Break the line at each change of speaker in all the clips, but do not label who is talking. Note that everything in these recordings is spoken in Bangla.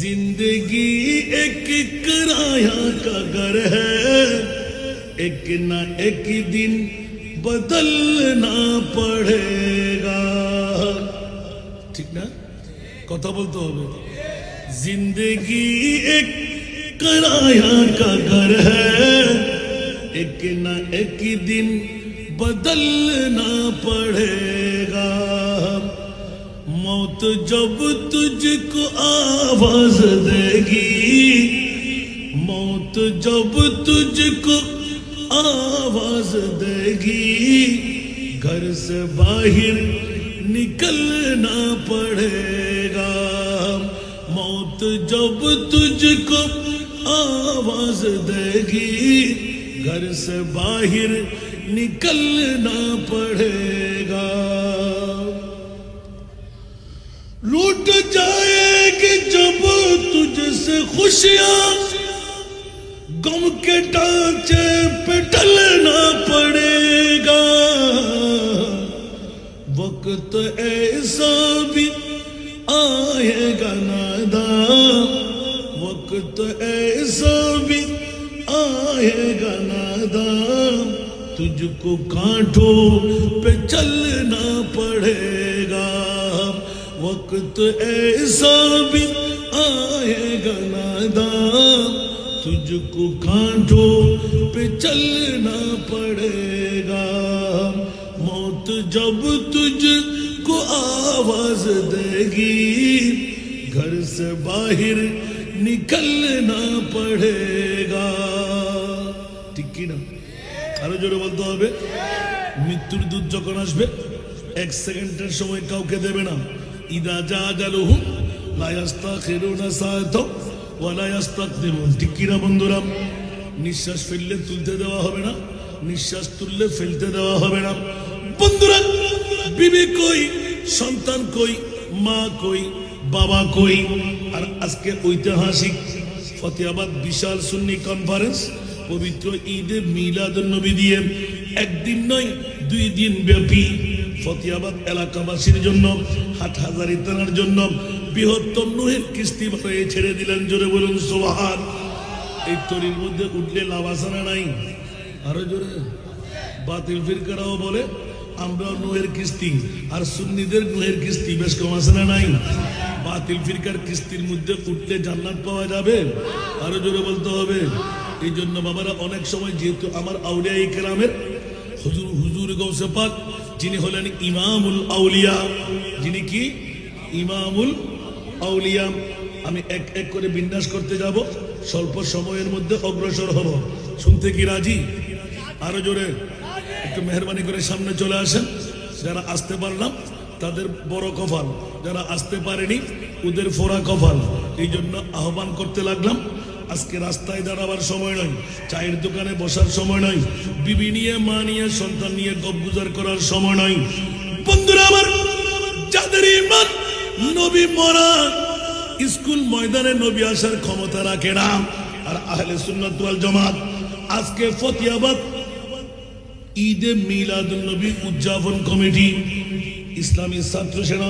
जिंदगी एक किराया का घर है, एक ना एक दिन बदलना पड़ेगा। ठीक ना, कथा बोलते होबे। जिंदगी एक किराया का घर है, एक ना एक दिन बदलना पड़ेगा। मौत जब तुझको आवाज देगी, मौत जब तुझको आवाज देगी, घर से बाहर निकलना पड़ेगा। मौत जब तुझको आवाज देगी, घर से बाहर निकलना पड़ेगा। लूट जाएगी जब तुझसे खुशियां, गम के ढांचे पे ढलना पड़ेगा। वक्त ऐसा भी आएगा नादान, वक्त ऐसा भी आएगा नादान, तुझको कांटों पे चलना पड़ेगा। वक्त ऐसा भी आएगा नादान, तुझको कांटों पे चलना पड़ेगा। मौत जब तुझको आवाज देगी, घर से बाहर निकलना पड़ेगा। ठीक की ना, আরো জোরে বলতে হবে। মৃত্যুর দূত যখন আসবে, এক সেকেন্ডের সময় কাউকে দেবে না। ইদা জাজালুহু লা ইস্তাখিরুনা সাআতাও ওয়া লা ইস্তাকদিমুন। ঠিক কি না বন্ধুরা? নিঃশ্বাস ফেললে তুলতে দেওয়া হবে না, নিঃশ্বাস তুললে ফেলতে দেওয়া হবে না। বন্ধুরা, বিবি কই, সন্তান কই, মা কই, বাবা কই? আর আজকে ঐতিহাসিক ফতেহাবাদ বিশাল সুন্নি কনফারেন্স পবিত্র ঈদে মিলাদুন নবী দিয়ে একদিন নয় 2 দিন ব্যাপী ফতেহাবাদ এলাকাবাসীর জন্য, হাটহাজারী থানার জন্য বৃহত্তম নূহের কিস্তি বাড়িয়ে ছেড়ে দিলেন। জোরে বলুন সুবহান। এই তরির মধ্যে উঠলে লাভ আছে না নাই? আরো জোরে। বাতিল ফিরকারাও বলে আমরা নূহের কিস্তি, আর সুন্নিদের নূহের কিস্তি বেশ কম আছে না নাই? বাতিল ফিরকার কিস্তির মধ্যে উঠলে জান্নাত পাওয়া যাবে? আরো জোরে বলতে হবে। এই জন্য বাবারা অনেক সময়, যেহেতু আমার আউলিয়া ইকরামের হুজুর গৌসে পাক যিনি হলেন ইমামুল আউলিয়া, যিনি কি ইমামুল আউলিয়া, আমি এক এক করে বিন্যাস করতে যাব, স্বল্প সময়ের মধ্যে অগ্রসর হব। শুনতে কি রাজি? আরো জোরে। একটু মেহরবানি করে সামনে চলে আসেন। যারা আসতে পারলাম তাদের বড় কপাল, যারা আসতে পারেনি ওদের ফোড়া কপাল। এই জন্য আহ্বান করতে লাগলাম। আজকে রাস্তায় দাঁড়াবার সময় নয়, চায়ের দোকানে বসার সময় নয়, বিবি নিয়ে, মা নিয়ে, সন্তান নিয়ে গপগুজার করার সময় নয়। বন্ধুরা আমার, যাদের ঈমান নবী মরা স্কুল ময়দানে নবী আসার ক্ষমতা রাখে না, আর আহলে সুন্নাত ওয়াল জামাত আজকে ফতেহাবাদ ঈদে মিলাদুন নবী উদযাপন কমিটি, ইসলামী ছাত্র সেনা,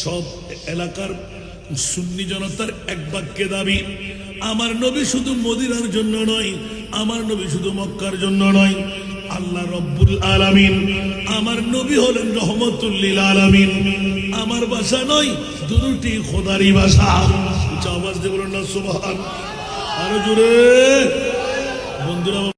সব এলাকার সুন্নি জনতার এক বাক্যে দাবি, আমার নবী শুধু মদিনার জন্য নয়, আমার নবী শুধু মক্কার জন্য নয়, আল্লাহ রব্বুল আলামিন, আমার নবী হলেন রহমতুল লিল আলামিন। আমার ভাষা নয়, দুটি খোদারই ভাষা। উচ্চ আওয়াজ দিয়ে বলুন না সুবহান। আরো জোরে বন্ধুরা।